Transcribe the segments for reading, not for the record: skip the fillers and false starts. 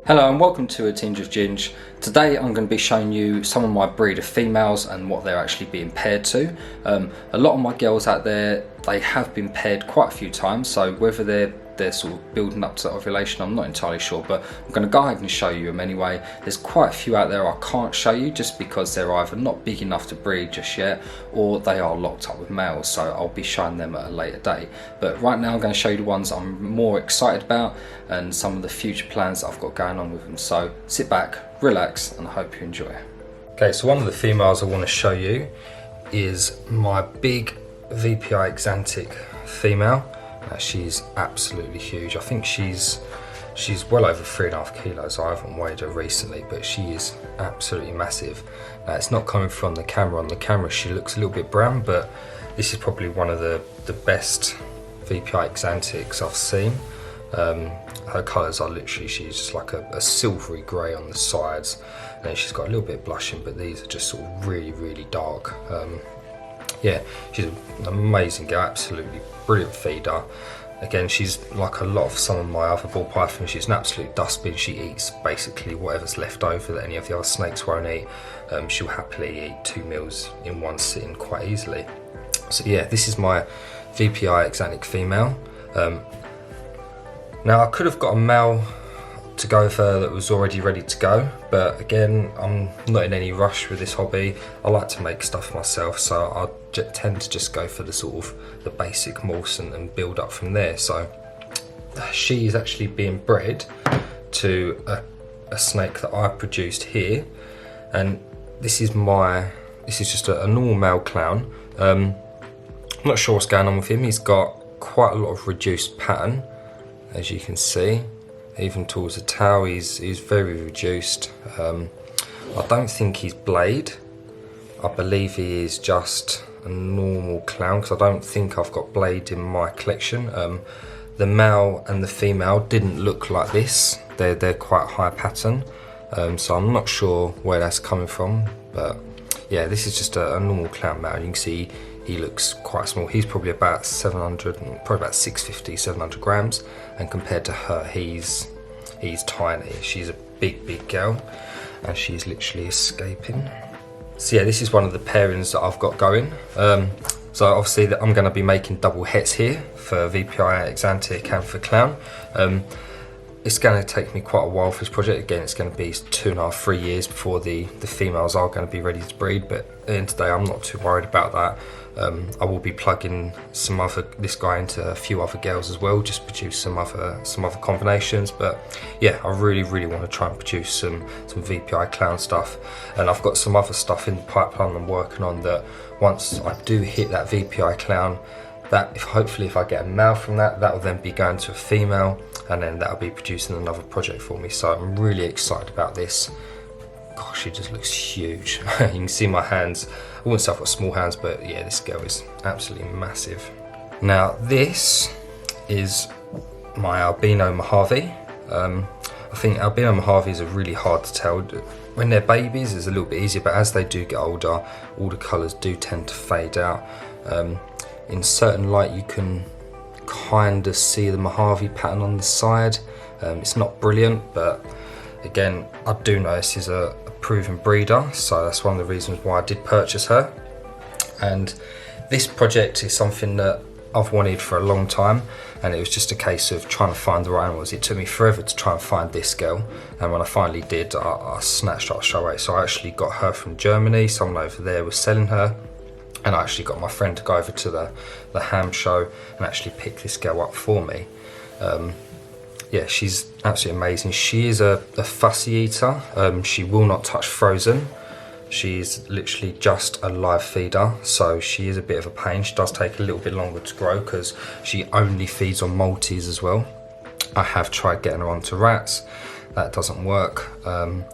Hello and welcome to A Tinge of Ginge. Today I'm going to be showing you some of my breed of females and what they're actually being paired to. A lot of my girls out there, they have been paired quite a few times, so whether they're sort of building up to ovulation, I'm not entirely sure, but I'm going to go ahead and show you them anyway. There's quite a few out there I can't show you just because they're either not big enough to breed just yet or they are locked up with males, so I'll be showing them at a later date. But right now I'm going to show you the ones I'm more excited about and some of the future plans that I've got going on with them. So sit back, relax, and I hope you enjoy. Okay, so one of the females I want to show you is my big VPI Exantic female. She's absolutely huge. I think she's well over 3.5 kilos. I haven't weighed her recently, but she is absolutely massive. Now, it's not coming from the camera. On the camera she looks a little bit brown, but this is probably one of the best VPI Exantics I've seen. Her colours are literally, she's just like a silvery grey on the sides, and then she's got a little bit of blushing, but these are just sort of really dark. Yeah, she's an amazing girl, absolutely brilliant feeder. Again, she's like a lot of some of my other ball pythons, she's an absolute dustbin. She eats basically whatever's left over that any of the other snakes won't eat. She'll happily eat 2 meals in one sitting quite easily. So yeah, this is my VPI Exantic female. Now I could have got a male to go with her that was already ready to go, but again, I'm not in any rush with this hobby. I like to make stuff myself, so I tend to just go for the sort of the basic morphs and build up from there. So she is actually being bred to a snake that I produced here, and this is just a normal male clown. I'm not sure what's going on with him. He's got quite a lot of reduced pattern, as you can see. Even towards the tail, he's very reduced. I don't think he's blade. I believe he is just a normal clown, because I don't think I've got blade in my collection. The male and the female didn't look like this. They're quite high pattern, so I'm not sure where that's coming from. But yeah, this is just a normal clown male. You can see he looks quite small. He's probably about 650, 700 grams, and compared to her, he's tiny. She's a big girl, and she's literally escaping. So yeah, this is one of the pairings that I've got going. So obviously I'm going to be making double hets here for VPI Exantic and for clown. It's going to take me quite a while for this project. Again, it's going to be 2.5 to 3 years before the females are going to be ready to breed, but at the end of the day I'm not too worried about that. I will be plugging this guy into a few other girls as well, just produce some other combinations. But yeah, I really want to try and produce some VPI clown stuff, and I've got some other stuff in the pipeline I'm working on that once I do hit that VPI clown, that hopefully if I get a male from that will then be going to a female, and then that'll be producing another project for me. So I'm really excited about this. Gosh, she just looks huge. You can see my hands. I wouldn't say I've got small hands, but yeah, this girl is absolutely massive. Now this is my albino Mojave. I think albino Mojaves are really hard to tell. When they're babies it's a little bit easier, but as they do get older, all the colours do tend to fade out. In certain light you can kind of see the Mojave pattern on the side. It's not brilliant, but again, I do know this is a proven breeder, so that's one of the reasons why I did purchase her. And this project is something that I've wanted for a long time, and it was just a case of trying to find the right animals. It took me forever to try and find this girl, and when I finally did, I snatched her straight away. So I actually got her from Germany. Someone over there was selling her, and I actually got my friend to go over to the ham show and actually pick this girl up for me. Yeah, she's absolutely amazing. She is a fussy eater. She will not touch frozen. She's literally just a live feeder, so she is a bit of a pain. She does take a little bit longer to grow because she only feeds on Maltese as well. I have tried getting her onto rats. That doesn't work. And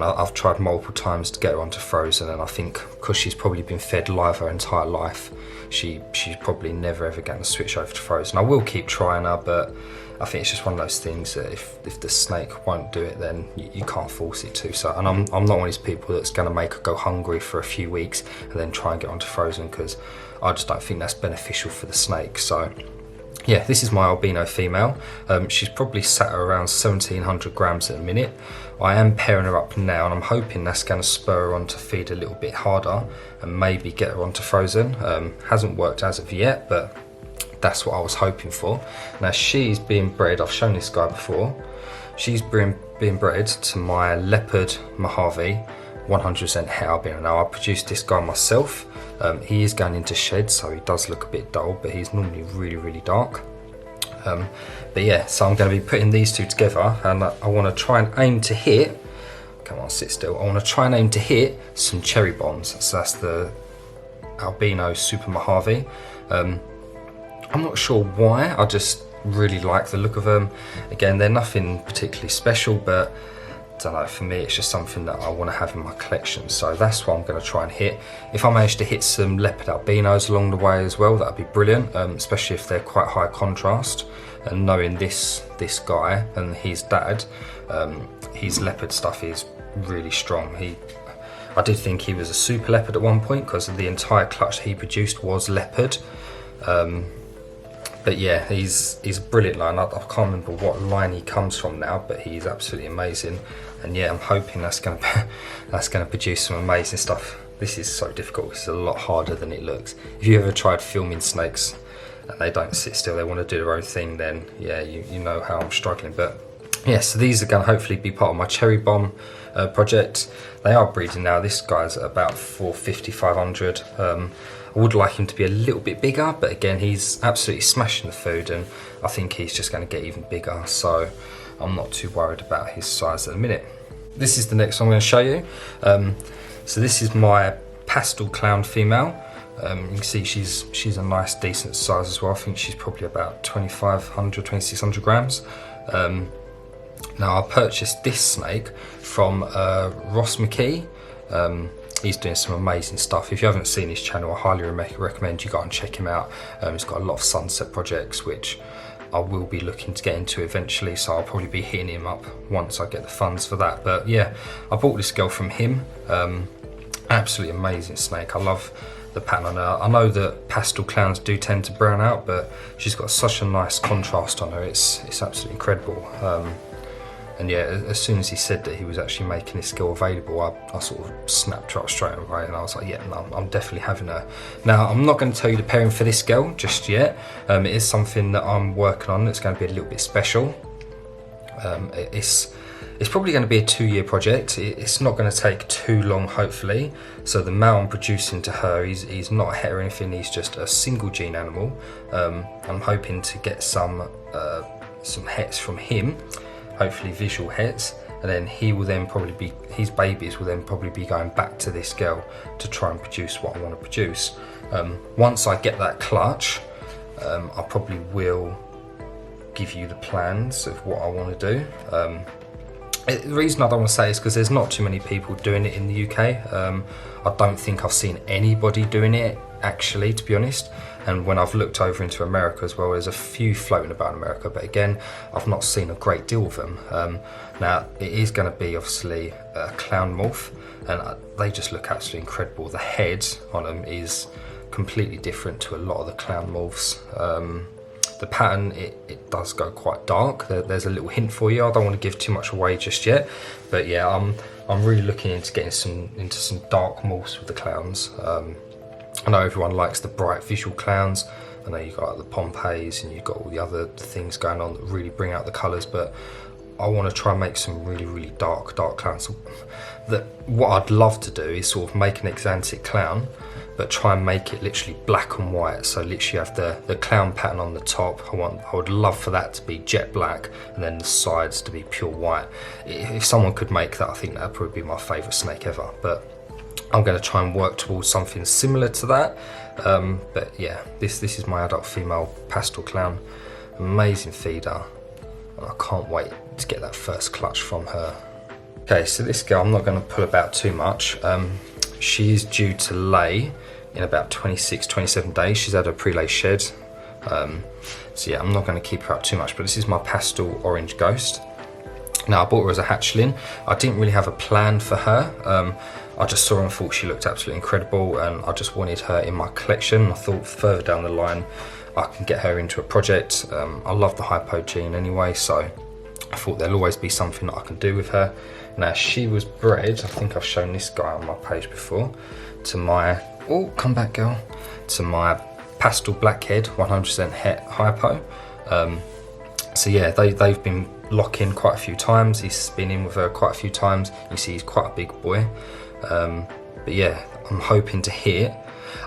I've tried multiple times to get her onto frozen, and I think because she's probably been fed live her entire life, she's probably never ever going to switch over to frozen. I will keep trying her, but I think it's just one of those things that if the snake won't do it, then you can't force it to. So, and I'm not one of these people that's going to make her go hungry for a few weeks and then try and get onto frozen, because I just don't think that's beneficial for the snake. So yeah, this is my albino female. She's probably sat at around 1700 grams at a minute. I am pairing her up now, and I'm hoping that's going to spur her on to feed a little bit harder and maybe get her onto frozen. Hasn't worked as of yet, but that's what I was hoping for. Now she's being bred, I've shown this guy before, she's being bred to my leopard Mojave 100% het albino. Now I produced this guy myself. He is going into shed, so he does look a bit dull, but he's normally really dark. But yeah, so I'm going to be putting these two together, and I want to try and aim to hit, come on, sit still, I want to try and aim to hit some cherry bombs. So that's the albino Super Mojave. I'm not sure why, I just really like the look of them. Again, they're nothing particularly special, but I don't know, for me it's just something that I want to have in my collection, so that's what I'm going to try and hit. If I manage to hit some leopard albinos along the way as well, that would be brilliant, especially if they're quite high contrast. And knowing this guy and his dad, his leopard stuff is really strong. I did think he was a super leopard at one point, because the entire clutch he produced was leopard. But yeah, he's a brilliant line. I can't remember what line he comes from now, but he's absolutely amazing. And yeah, I'm hoping that's going to produce some amazing stuff. This is so difficult. It's a lot harder than it looks. If you ever tried filming snakes and they don't sit still, they want to do their own thing, then yeah, you know how I'm struggling. But yeah, so these are going to hopefully be part of my cherry bomb project. They are breeding now. This guy's at about 450, 500. I would like him to be a little bit bigger, but again, he's absolutely smashing the food, and I think he's just going to get even bigger, so I'm not too worried about his size at the minute. This is the next one I'm going to show you. So this is my pastel clown female. You can see she's a nice decent size as well. I think she's probably about 2500, 2600 grams. Now I purchased this snake from Ross McKee. He's doing some amazing stuff. If you haven't seen his channel, I highly recommend you go and check him out. He's got a lot of sunset projects, which I will be looking to get into eventually, so I'll probably be hitting him up once I get the funds for that. But yeah, I bought this girl from him. Absolutely amazing snake. I love the pattern on her. I know that pastel clowns do tend to brown out, but she's got such a nice contrast on her. It's absolutely incredible. And yeah, as soon as he said that he was actually making this girl available, I sort of snapped her up straight away, and I was like, yeah, no, I'm definitely having her. Now, I'm not going to tell you the pairing for this girl just yet. It is something that I'm working on that's going to be a little bit special. It's probably going to be a 2-year project. It's not going to take too long, hopefully. So the male I'm producing to her, he's not a het or anything, he's just a single gene animal. I'm hoping to get some hets from him, hopefully visual hets, and then his babies will then probably be going back to this girl to try and produce what I want to produce. Once I get that clutch, I probably will give you the plans of what I want to do. The reason I don't want to say is because there's not too many people doing it in the UK. I don't think I've seen anybody doing it, actually, to be honest. And when I've looked over into America as well, there's a few floating about America, but again, I've not seen a great deal of them. Now, it is going to be obviously a clown morph, and they just look absolutely incredible. The head on them is completely different to a lot of the clown morphs. The pattern, it does go quite dark. There's a little hint for you. I don't want to give too much away just yet, but yeah, I'm really looking into getting into some dark morphs with the clowns. I know everyone likes the bright visual clowns. I know you've got the Pompeys and you've got all the other things going on that really bring out the colours, but I want to try and make some really dark clowns. What I'd love to do is sort of make an Exantic clown, but try and make it literally black and white. So literally have the clown pattern on the top. I would love for that to be jet black, and then the sides to be pure white. If someone could make that, I think that'd probably be my favourite snake ever. But I'm going to try and work towards something similar to that. But yeah, this is my adult female pastel clown. Amazing feeder, and I can't wait to get that first clutch from her. Okay, so this girl I'm not going to pull about too much. She is due to lay in about 26, 27 days. She's had a pre-lay shed. So yeah, I'm not going to keep her up too much, but this is my pastel orange ghost. Now, I bought her as a hatchling. I didn't really have a plan for her. I just saw her and thought she looked absolutely incredible, and I just wanted her in my collection. I thought further down the line I can get her into a project. I love the hypo gene anyway, so I thought there'll always be something that I can do with her. Now, she was bred, I think I've shown this guy on my page before, to my, oh, come back girl, to my pastel blackhead 100% het hypo. So yeah, they've been locking quite a few times. He's been in with her quite a few times. You see he's quite a big boy. But yeah, I'm hoping to hit.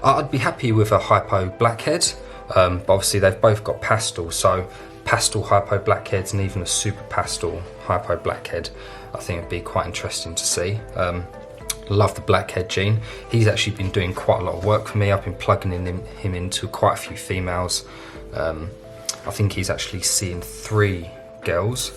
I'd be happy with a hypo blackhead, but obviously they've both got pastel, so pastel hypo blackheads and even a super pastel hypo blackhead, I think it'd be quite interesting to see. Love the blackhead gene. He's actually been doing quite a lot of work for me. I've been plugging him into quite a few females. I think he's actually seeing 3 girls.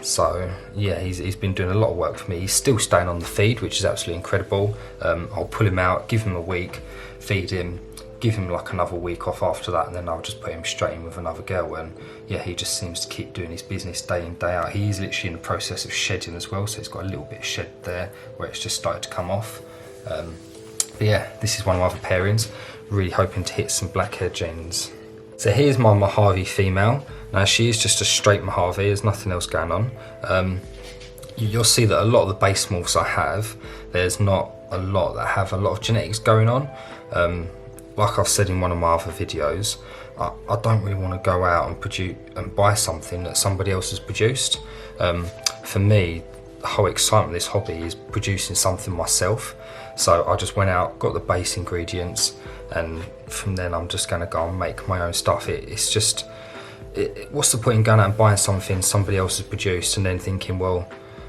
So yeah, he's been doing a lot of work for me. He's still staying on the feed, which is absolutely incredible. I'll pull him out, give him a week, feed him, give him like another week off after that, and then I'll just put him straight in with another girl. And yeah, he just seems to keep doing his business day in, day out. He is literally in the process of shedding as well, so he's got a little bit of shed there where it's just started to come off. But yeah, this is one of my other pairings. Really hoping to hit some blackhead genes. So here's my Mojave female. Now she is just a straight Mojave, there's nothing else going on. You'll see that a lot of the base morphs I have, there's not a lot that have a lot of genetics going on. Like I've said in one of my other videos, I don't really want to go out and produce and buy something that somebody else has produced. For me, the whole excitement of this hobby is producing something myself. So I just went out, got the base ingredients, and from then I'm just going to go and make my own stuff. It's just, what's the point in going out and buying something somebody else has produced and then thinking, well,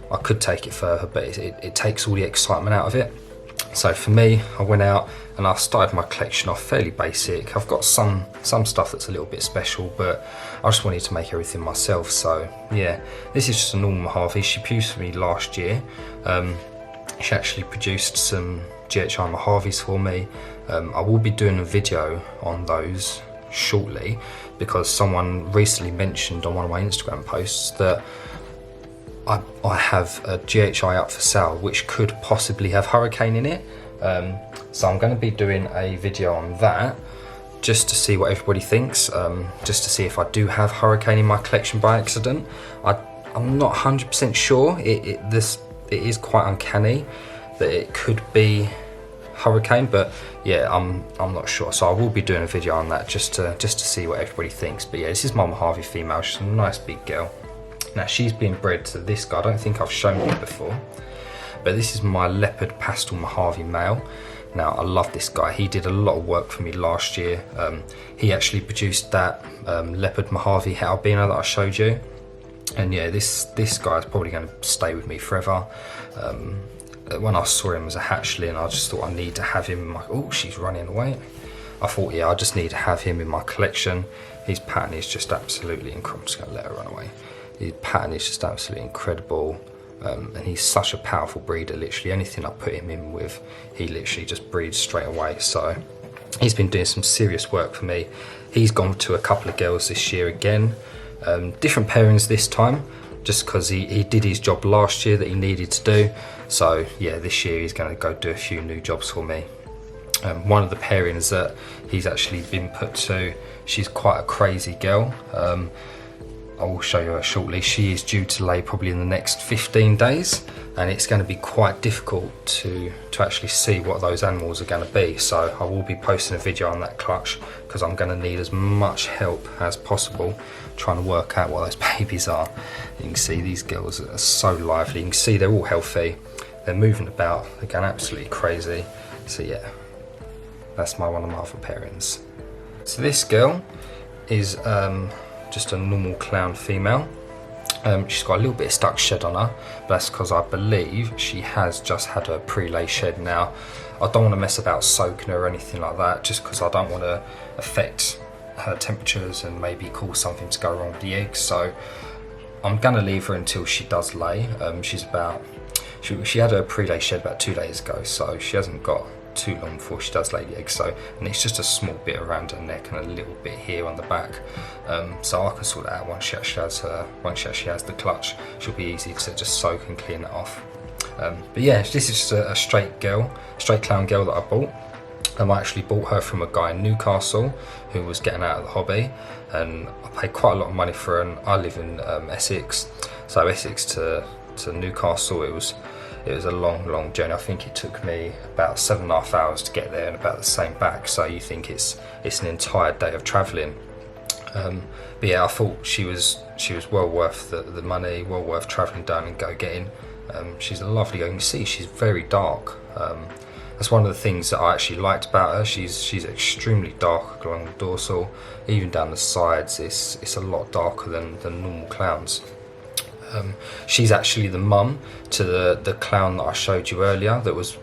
I could take it further, but it takes all the excitement out of it. So for me, I went out and I started my collection off fairly basic. I've got some stuff that's a little bit special, but I just wanted to make everything myself. So yeah, this is just a normal Mojave. She produced for me last year. She actually produced some GHI Mojaves for me. I will be doing a video on those shortly, because someone recently mentioned on one of my Instagram posts that I have a GHI up for sale which could possibly have Hurricane in it. So I'm going to be doing a video on that just to see what everybody thinks, just to see if I do have Hurricane in my collection by accident. I'm not 100% sure. It is quite uncanny that it could be Hurricane, but yeah, I'm not sure. So I will be doing a video on that just to see what everybody thinks. But yeah, this is my Mojave female. She's a nice big girl. Now she's been bred to this guy. I don't think I've shown you before, but this is my leopard pastel Mojave male. Now I love this guy. He did a lot of work for me last year. He actually produced that leopard Mojave het albino that I showed you. And yeah, this guy is probably going to stay with me forever. When I saw him as a hatchling, I just thought I need to have him in my, oh, she's running away. I thought, yeah, I just need to have him in my collection. His pattern is just absolutely incredible. I'm just going to let her run away. His pattern is just absolutely incredible. And he's such a powerful breeder. Literally anything I put him in with, he literally just breeds straight away. So he's been doing some serious work for me. He's gone to a couple of girls this year again. Different pairings this time, just because he did his job last year that he needed to do. So yeah, this year he's going to go do a few new jobs for me. One of the pairings that he's actually been put to, she's quite a crazy girl. I will show you her shortly. She is due to lay probably in the next 15 days, and it's going to be quite difficult to actually see what those animals are going to be. So I will be posting a video on that clutch, because I'm going to need as much help as possible trying to work out what those babies are. You can see these girls are so lively. You can see they're all healthy. They're moving about. They're going absolutely crazy. So yeah, that's one of my other pairings. So this girl is just a normal clown female. She's got a little bit of stuck shed on her, but that's because I believe she has just had her pre-lay shed. Now, I don't want to mess about soaking her or anything like that, just because I don't want to affect her temperatures and maybe cause something to go wrong with the eggs. So I'm going to leave her until she does lay. She had her pre-lay shed about 2 days ago, so she hasn't got too long before she does lay the eggs. So, and it's just a small bit around her neck and a little bit here on the back. So I can sort that out once she actually has the clutch. She'll be easy to just soak and clean it off. But yeah, this is just a straight clown girl that I bought. I actually bought her from a guy in Newcastle who was getting out of the hobby, and I paid quite a lot of money for her. And I live in Essex, so Essex to Newcastle, it was a long journey. I think it took me about 7.5 hours to get there and about the same back, so you think it's an entire day of travelling. But yeah, I thought she was well worth the money, well worth travelling down and go getting. She's a lovely girl. You can see she's very dark. That's one of the things that I actually liked about her. She's extremely dark along the dorsal, even down the sides. It's a lot darker than normal clowns. She's actually the mum to the clown that I showed you earlier that was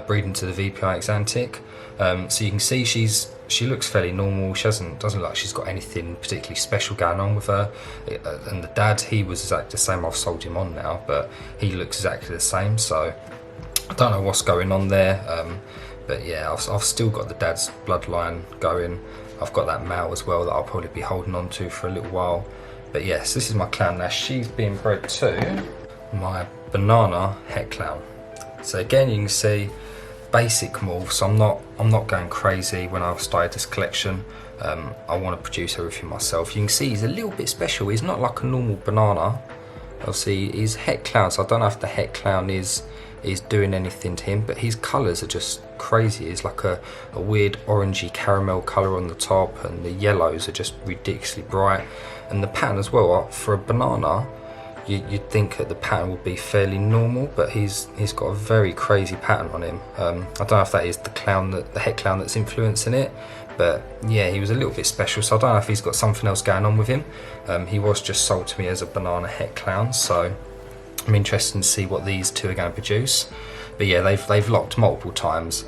breeding to the VPI Exantic. So you can see she looks fairly normal. She doesn't look like she's got anything particularly special going on with her. And the dad, he was exactly the same. I've sold him on now, but he looks exactly the same. So I don't know what's going on there. But yeah, I've still got the dad's bloodline going. I've got that male as well that I'll probably be holding on to for a little while. But yes, this is my clown now. She's being bred to my banana het clown. So again, you can see basic morphs. I'm not going crazy when I've started this collection. I want to produce everything myself. You can see he's a little bit special. He's not like a normal banana. Obviously, he's het clown, so I don't know if the het clown is doing anything to him, but his colours are just crazy. It's like a weird orangey caramel colour on the top, and the yellows are just ridiculously bright. And the pattern as well, for a banana, you'd think that the pattern would be fairly normal, but he's got a very crazy pattern on him. I don't know if that is the het clown that's influencing it, but yeah, he was a little bit special, so I don't know if he's got something else going on with him. He was just sold to me as a banana het clown, so I'm interested to see what these two are going to produce. But yeah, they've locked multiple times,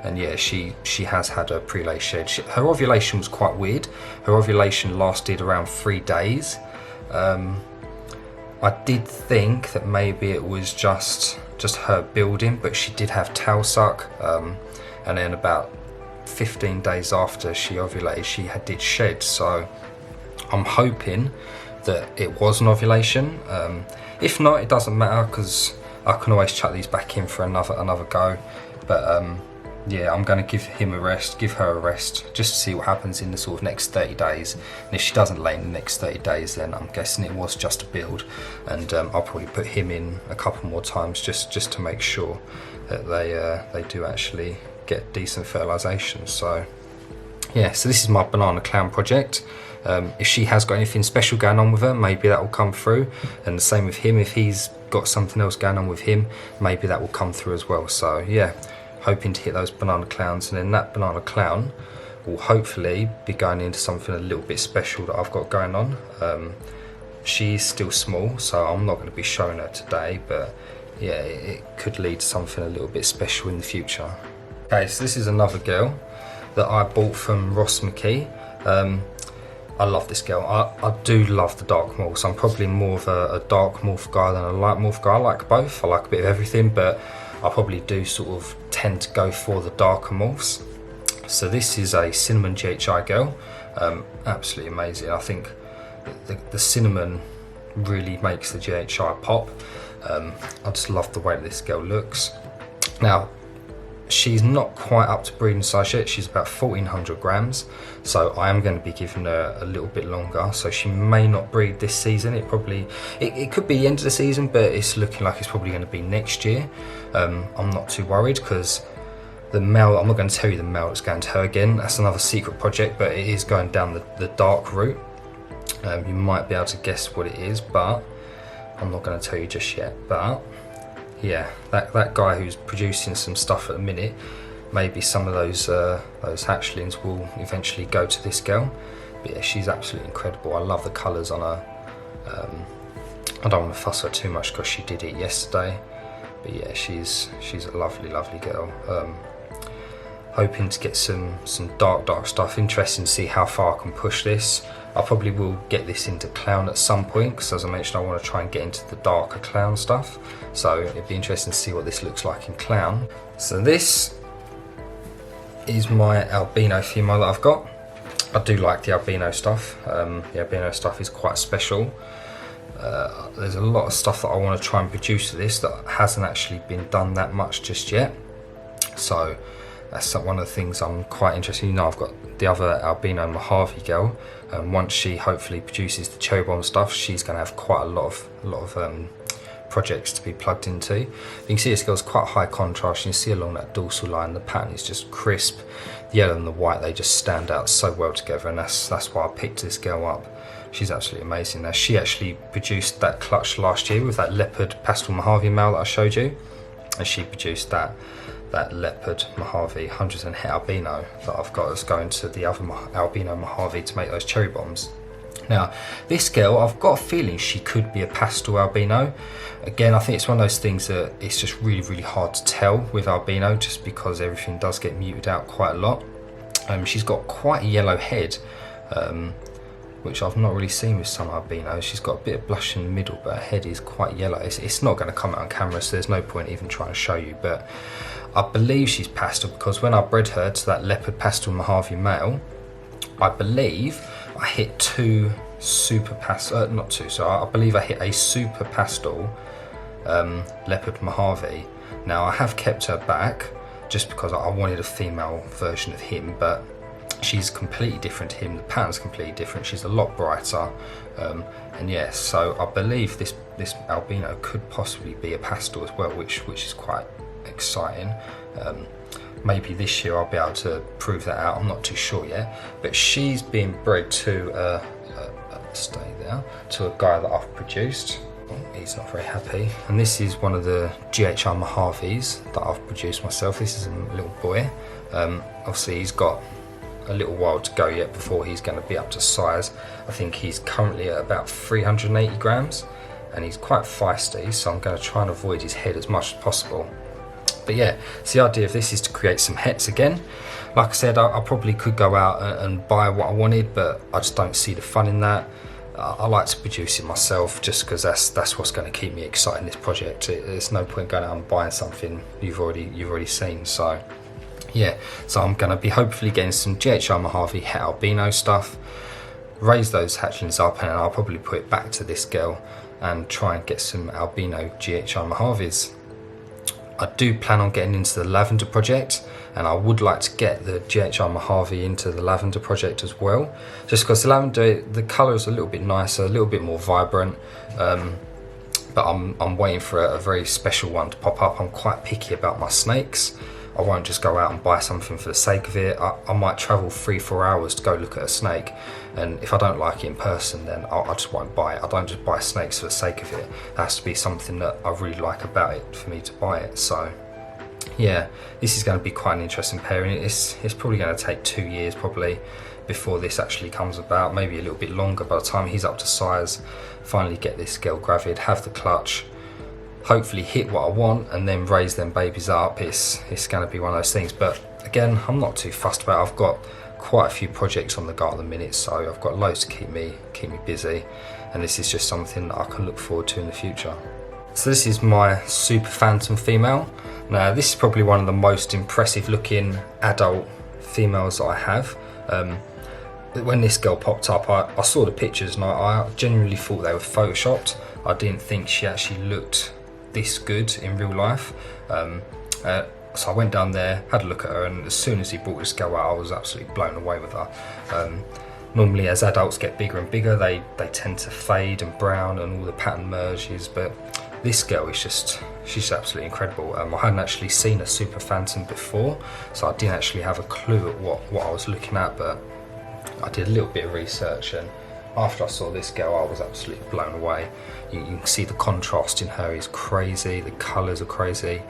and yeah, she has had a prelay shed. Her ovulation was quite weird. Her ovulation lasted around 3 days. I did think that maybe it was just her building, but she did have tail suck, and then about 15 days after she ovulated, she did shed. So I'm hoping that it was an ovulation. If not, it doesn't matter, because I can always chuck these back in for another go. But yeah, I'm going to give him a rest, give her a rest, just to see what happens in the sort of next 30 days. And if she doesn't lay in the next 30 days, then I'm guessing it was just a build. And I'll probably put him in a couple more times just to make sure that they do actually get decent fertilisation. So yeah, so this is my banana clown project. If she has got anything special going on with her, maybe that will come through. And the same with him, if he's got something else going on with him, maybe that will come through as well. So yeah, hoping to hit those banana clowns, and then that banana clown will hopefully be going into something a little bit special that I've got going on. She's still small, so I'm not going to be showing her today, but yeah, it could lead to something a little bit special in the future. Okay, so this is another girl that I bought from Ross McKee. I love this girl. I do love the dark morphs. I'm probably more of a dark morph guy than a light morph guy. I like both. I like a bit of everything, but I probably do sort of tend to go for the darker morphs. So this is a cinnamon GHI girl. Absolutely amazing. I think the cinnamon really makes the GHI pop. I just love the way that this girl looks. Now, she's not quite up to breeding size yet. She's about 1400 grams, so I am going to be giving her a little bit longer. So she may not breed this season. It could be the end of the season, but it's looking like it's probably going to be next year. I'm not too worried, because the male, I'm not going to tell you the male that's going to her again. That's another secret project, but it is going down the dark route. You might be able to guess what it is, but I'm not going to tell you just yet. But yeah, that guy who's producing some stuff at the minute, maybe some of those hatchlings will eventually go to this girl. But yeah, she's absolutely incredible. I love the colours on her. I don't want to fuss her too much because she did it yesterday. But yeah, she's a lovely girl. Hoping to get some dark stuff. Interesting to see how far I can push this. I probably will get this into clown at some point, because as I mentioned, I want to try and get into the darker clown stuff. So it'd be interesting to see what this looks like in clown. So this is my albino female that I've got. I do like the albino stuff. The albino stuff is quite special. There's a lot of stuff that I want to try and produce to this that hasn't actually been done that much just yet. So that's one of the things I'm quite interested in. You know, I've got the other albino Mojave girl. Once she hopefully produces the cherry bomb stuff, she's going to have quite a lot of projects to be plugged into. You can see this girl's quite high contrast. You can see along that dorsal line, the pattern is just crisp. The yellow and the white, they just stand out so well together, and that's why I picked this girl up. She's absolutely amazing. Now, she actually produced that clutch last year with that leopard pastel Mojave male that I showed you, and she produced that leopard Mojave 100% het albino that I've got as going to the other albino Mojave to make those cherry bombs. Now, this girl, I've got a feeling she could be a pastel albino. Again, I think it's one of those things that it's just really hard to tell with albino, just because everything does get muted out quite a lot. She's got quite a yellow head, which I've not really seen with some albinos. She's got a bit of blush in the middle, but her head is quite yellow. It's not going to come out on camera, so there's no point even trying to show you, but I believe she's pastel, because when I bred her to that leopard pastel Mojave male, I believe I hit two super pastel, not two, so I believe I hit a super pastel leopard Mojave. Now, I have kept her back just because I wanted a female version of him, but she's completely different to him. The pattern's completely different. She's a lot brighter, and yeah, so I believe this albino could possibly be a pastel as well, which is quite exciting. Maybe this year I'll be able to prove that out. I'm not too sure yet, but she's being bred to stay there, to a guy that I've produced. Oh, he's not very happy. And this is one of the GHR Mojaves that I've produced myself. This is a little boy. Obviously he's got a little while to go yet before he's going to be up to size. I think he's currently at about 380 grams, and he's quite feisty, so I'm going to try and avoid his head as much as possible. But yeah, so the idea of this is to create some hets again. Like I said, I probably could go out and buy what I wanted, but I just don't see the fun in that. I like to produce it myself, just because that's what's going to keep me excited in this project. There's no point going out and buying something you've already seen. So yeah, so I'm going to be hopefully getting some GHR Mojave het albino stuff, raise those hatchlings up, and I'll probably put it back to this girl and try and get some albino GHR Mojaves. I do plan on getting into the lavender project, and I would like to get the GHR Mojave into the lavender project as well, just because the lavender, the colour is a little bit nicer, a little bit more vibrant, but I'm waiting for a very special one to pop up. I'm quite picky about my snakes. I won't just go out and buy something for the sake of it. I might travel 3-4 hours to go look at a snake, and if I don't like it in person, then I just won't buy it. I don't just buy snakes for the sake of it. It has to be something that I really like about it for me to buy it. So yeah, this is going to be quite an interesting pairing. It's probably going to take 2 years probably before this actually comes about, maybe a little bit longer by the time he's up to size. Finally get this girl gravid, have the clutch, hopefully hit what I want, and then raise them babies up. It's going to be one of those things, but again, I'm not too fussed about it. I've got quite a few projects on the go at the minute, so I've got loads to keep me busy, and this is just something that I can look forward to in the future. So this is my Super Phantom female. Now, this is probably one of the most impressive looking adult females that I have. When this girl popped up, I saw the pictures, and I genuinely thought they were photoshopped. I didn't think she actually looked this good in real life. So I went down there, had a look at her, and as soon as he brought this girl out, I was absolutely blown away with her. Normally as adults get bigger and bigger, they tend to fade and brown and all the pattern merges, but this girl is she's absolutely incredible. I hadn't actually seen a Super Phantom before, so I didn't actually have a clue at what I was looking at, but I did a little bit of research, and after I saw this girl, I was absolutely blown away. You can see the contrast in her is crazy, the colours are crazy.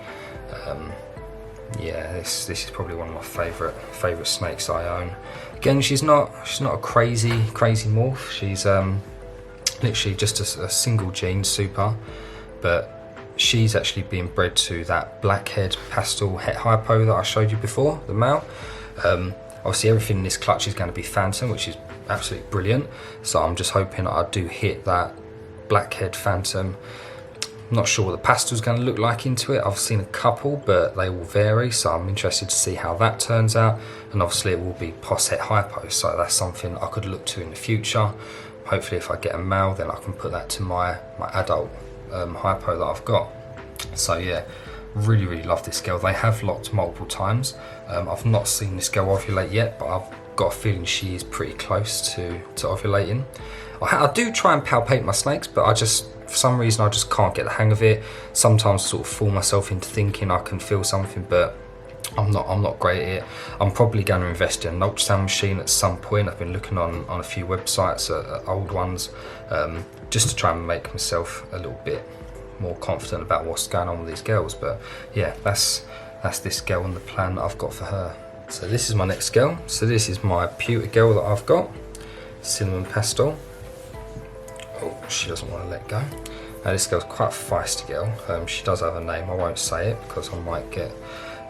Yeah, this is probably one of my favourite snakes I own. Again, she's not a crazy morph. She's literally just a single gene super, but she's actually being bred to that blackhead pastel het hypo that I showed you before, the male. Obviously everything in this clutch is going to be phantom, which is absolutely brilliant, so I'm just hoping I do hit that blackhead phantom. I'm not sure what the pastel's going to look like into it. I've seen a couple, but they will vary, so I'm interested to see how that turns out. And obviously it will be pos het hypo, so that's something I could look to in the future. Hopefully if I get a male, then I can put that to my adult hypo that I've got. So yeah, Really love this girl. They have locked multiple times. I've not seen this girl ovulate yet, but I've got a feeling she is pretty close to ovulating. I do try and palpate my snakes, but for some reason I just can't get the hang of it. Sometimes I sort of fool myself into thinking I can feel something, but I'm not great at it. I'm probably going to invest in an ultrasound machine at some point. I've been looking on a few websites, old ones, just to try and make myself a little bit more confident about what's going on with these girls. But yeah, that's this girl and the plan that I've got for her. So this is my next girl. So this is my pewter girl that I've got, Cinnamon Pastel. Oh, she doesn't want to let go. Now this girl's quite a feisty girl. She does have a name. I won't say it because I might get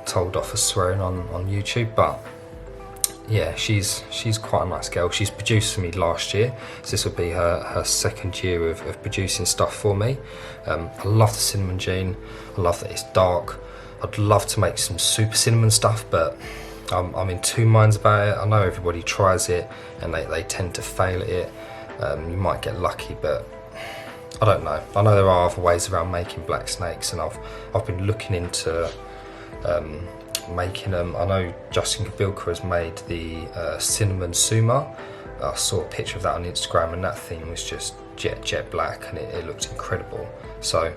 told off for swearing on YouTube, but yeah, she's quite a nice girl. She's produced for me last year, so this will be her second year of producing stuff for me. I love the cinnamon gene. I love that it's dark. I'd love to make some super cinnamon stuff, but I'm in two minds about it. I know everybody tries it and they tend to fail at it. You might get lucky, but I don't know. I know there are other ways around making black snakes, and I've been looking into making them. I know Justin Kabilka has made the cinnamon suma. I saw a picture of that on Instagram, and that thing was just jet black, and it looked incredible. So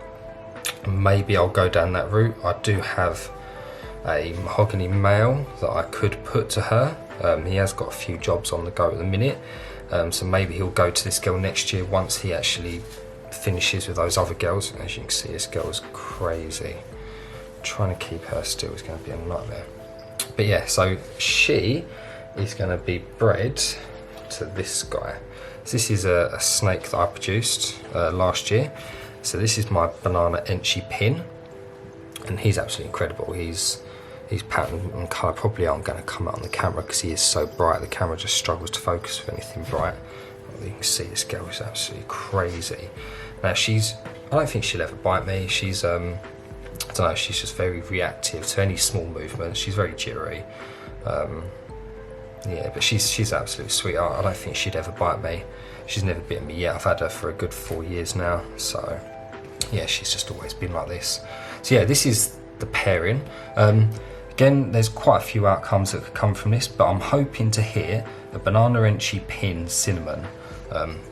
maybe I'll go down that route. I do have a mahogany male that I could put to her. He has got a few jobs on the go at the minute, so maybe he'll go to this girl next year once he actually finishes with those other girls. As you can see, this girl is crazy. Trying to keep her still is going to be a nightmare. But yeah, so she is going to be bred to this guy. So this is a snake that I produced last year. So this is my banana enchi pin, and he's absolutely incredible. His pattern and colour probably aren't going to come out on the camera because he is so bright. The camera just struggles to focus with anything bright. You can see this girl is absolutely crazy. Now I don't think she'll ever bite me. She's I don't know, she's just very reactive to any small movement. She's very jittery. Yeah, but she's absolutely sweet. I don't think she'd ever bite me. She's never bitten me yet. I've had her for a good 4 years now. So yeah, she's just always been like this. So yeah, this is the pairing. Again, there's quite a few outcomes that could come from this, but I'm hoping to hit a banana enchi pin cinnamon.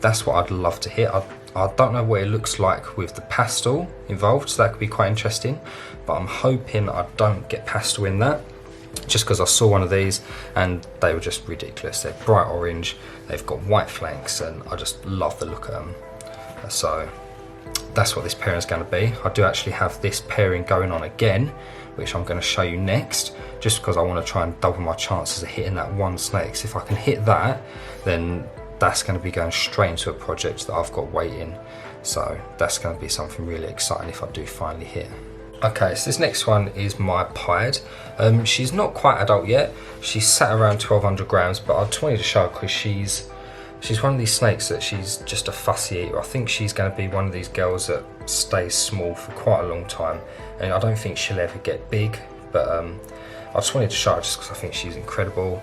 That's what I'd love to hit. I don't know what it looks like with the pastel involved, so that could be quite interesting, but I'm hoping I don't get pastel in that, just because I saw one of these and they were just ridiculous. They're bright orange, they've got white flanks, and I just love the look of them. So that's what this pairing is going to be. I do actually have this pairing going on again, which I'm going to show you next, just because I want to try and double my chances of hitting that one snake. So if I can hit that, then that's going to be going straight into a project that I've got waiting. So that's going to be something really exciting if I do finally hit. Okay, so this next one is my pied. She's not quite adult yet. She's sat around 1200 grams, but I just wanted to show her because she's one of these snakes that she's just a fussy eater. I think she's going to be one of these girls that stays small for quite a long time, and I don't think she'll ever get big, but I just wanted to show her just because I think she's incredible.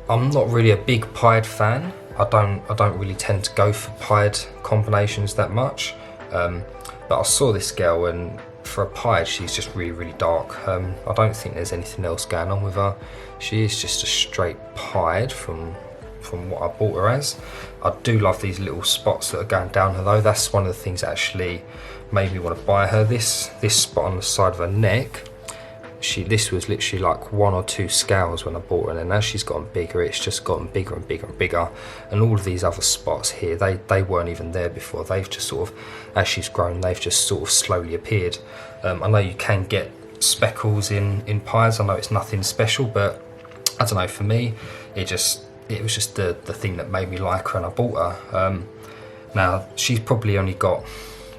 I'm not really a big pied fan. I don't really tend to go for pied combinations that much, but I saw this girl, and for a pied she's just really dark. I don't think there's anything else going on with her. She is just a straight pied from what I bought her as. I do love these little spots that are going down her though. That's one of the things that actually made me want to buy her. This spot on the side of her neck, this was literally like 1 or 2 scales when I bought her, and then as she's gotten bigger, it's just gotten bigger and bigger and bigger. And all of these other spots here, they weren't even there before. They've just sort of, as she's grown, they've just sort of slowly appeared. I know you can get speckles in pies. I know it's nothing special, but I don't know, for me, it was just the thing that made me like her and I bought her. Now, she's probably only got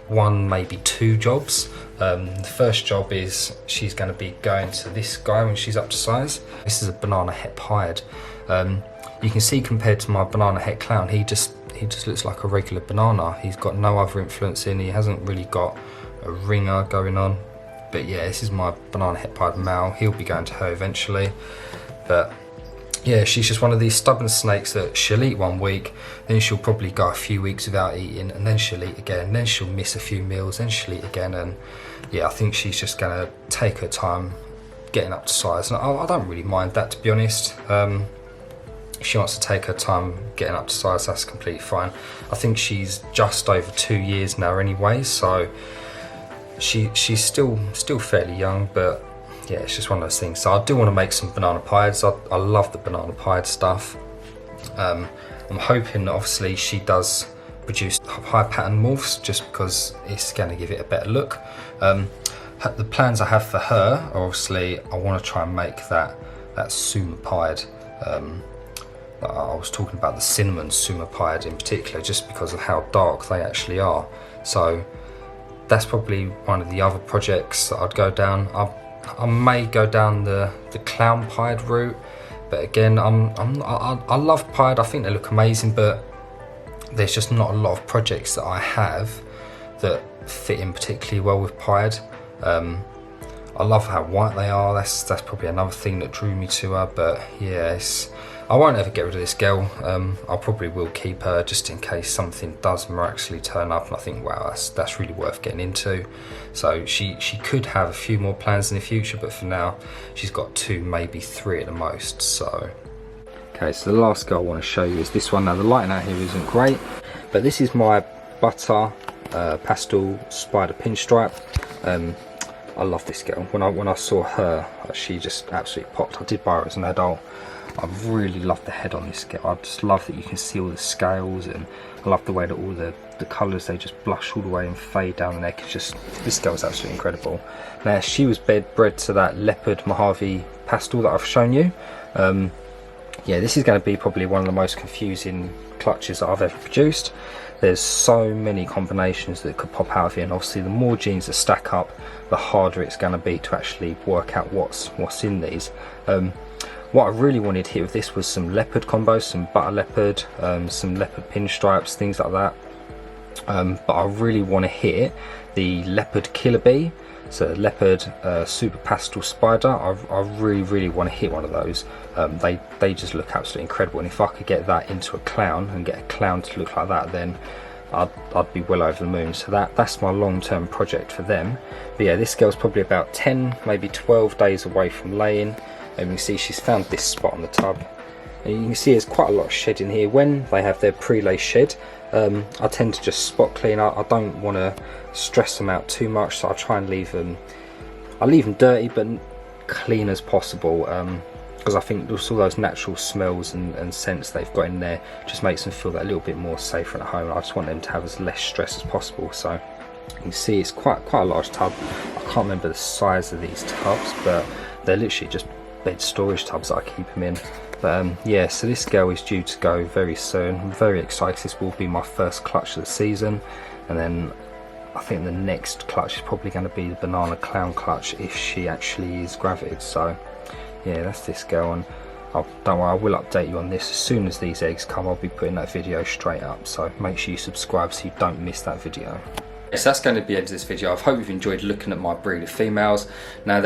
1, maybe 2 jobs. The first job is she's going to be going to this guy when she's up to size. This is a banana het pied. You can see compared to my banana het clown, he just looks like a regular banana. He's got no other influence in. He hasn't really got a ringer going on. But yeah, this is my banana het pied male. He'll be going to her eventually. But yeah, she's just one of these stubborn snakes that she'll eat one week, then she'll probably go a few weeks without eating, and then she'll eat again, then she'll miss a few meals, then she'll eat again. And yeah, I think she's just gonna take her time getting up to size, and I don't really mind that, to be honest. If she wants to take her time getting up to size, that's completely fine. I think she's just over 2 years now anyway, so she's still fairly young, but yeah, it's just one of those things. So I do want to make some banana pieds. I love the banana pied stuff. I'm hoping that obviously she does produce high pattern morphs, just because it's going to give it a better look. The plans I have for her are obviously I want to try and make that sumac pied. I was talking about the cinnamon sumac pied in particular, just because of how dark they actually are. So that's probably one of the other projects that I'd go down. I may go down the clown pied route, but again, I love pied. I think they look amazing, but there's just not a lot of projects that I have that fit in particularly well with pied. I love how white they are. That's probably another thing that drew me to her. But yeah, I won't ever get rid of this girl. I probably will keep her just in case something does miraculously turn up and I think, wow, that's really worth getting into. So she could have a few more plans in the future, but for now she's got 2, maybe 3 at the most. So okay, so the last girl I want to show you is this one. Now the lighting out here isn't great, but this is my butter pastel spider pinstripe. I love this girl. When I saw her, she just absolutely popped. I did buy her as an adult. I really love the head on this girl. I just love that you can see all the scales, and I love the way that all the colours, they just blush all the way and fade down the neck. It's just, this girl is absolutely incredible. Now she was bred to that leopard Mojave pastel that I've shown you. Yeah, this is going to be probably one of the most confusing clutches that I've ever produced. There's so many combinations that could pop out of here, and obviously the more genes that stack up, the harder it's going to be to actually work out what's in these. What I really wanted here with this was some leopard combos, some butter leopard, some leopard pinstripes, things like that. But I really want to hit the leopard killer bee, so leopard super pastel spider. I really want to hit one of those. They just look absolutely incredible, and if I could get that into a clown and get a clown to look like that, then I'd be well over the moon. So that's my long-term project for them. But yeah, this girl's probably about 10, maybe 12 days away from laying. And you can see she's found this spot on the tub, and you can see there's quite a lot of shed in here. When they have their pre-lay shed, I tend to just spot clean. I don't want to stress them out too much, so I try and leave them dirty but clean as possible, because I think just all those natural smells and scents they've got in there just makes them feel that a little bit more safer at home. I just want them to have as less stress as possible. So you can see it's quite a large tub. I can't remember the size of these tubs, but they're literally just bed storage tubs that I keep them in. But yeah, so this girl is due to go very soon. I'm very excited. This will be my first clutch of the season, and then I think the next clutch is probably going to be the banana clown clutch if she actually is gravid. So yeah, that's this girl, and don't worry, I will update you on this as soon as these eggs come. I'll be putting that video straight up, so make sure you subscribe so you don't miss that video. Yes, that's going to be the end of this video. I hope you've enjoyed looking at my breed of females. Now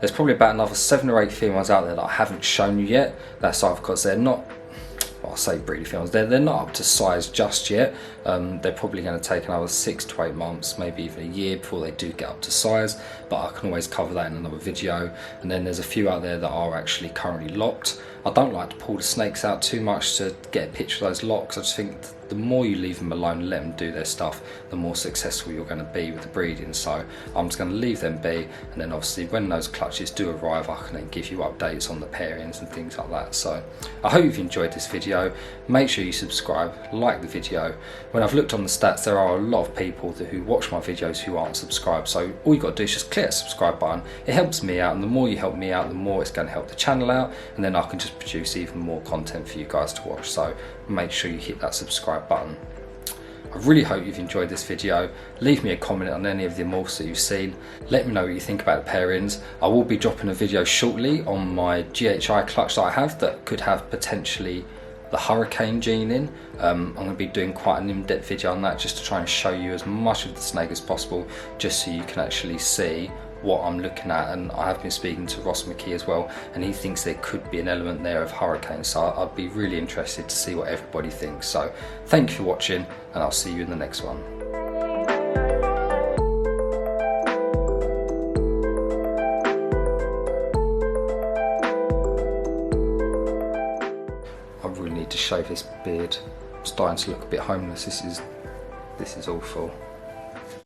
there's probably about another 7 or 8 females out there that I haven't shown you yet. That's either because they're not, well, I say breed females, they're not up to size just yet. They're probably going to take another 6 to 8 months, maybe even a year before they do get up to size, but I can always cover that in another video. And then there's a few out there that are actually currently locked. I don't like to pull the snakes out too much to get a picture of those locks. I just think the more you leave them alone and let them do their stuff, the more successful you're going to be with the breeding. So I'm just going to leave them be, and then obviously when those clutches do arrive, I can then give you updates on the pairings and things like that. So I hope you've enjoyed this video. Make sure you subscribe, like the video. When I've looked on the stats, there are a lot of people who watch my videos who aren't subscribed, so all you got to do is just click that subscribe button. It helps me out, and the more you help me out, the more it's going to help the channel out, and then I can just produce even more content for you guys to watch. So make sure you hit that subscribe button. I really hope you've enjoyed this video. Leave me a comment on any of the morphs that you've seen. Let me know what you think about the pairings. I will be dropping a video shortly on my GHI clutch that I have that could have potentially the hurricane gene in. I'm going to be doing quite an in-depth video on that, just to try and show you as much of the snake as possible, just so you can actually see what I'm looking at, and I have been speaking to Ross McKee as well, and he thinks there could be an element there of hurricane, so I'd be really interested to see what everybody thinks. So thank you for watching, and I'll see you in the next one. I really need to shave this beard. I'm starting to look a bit homeless. This is awful.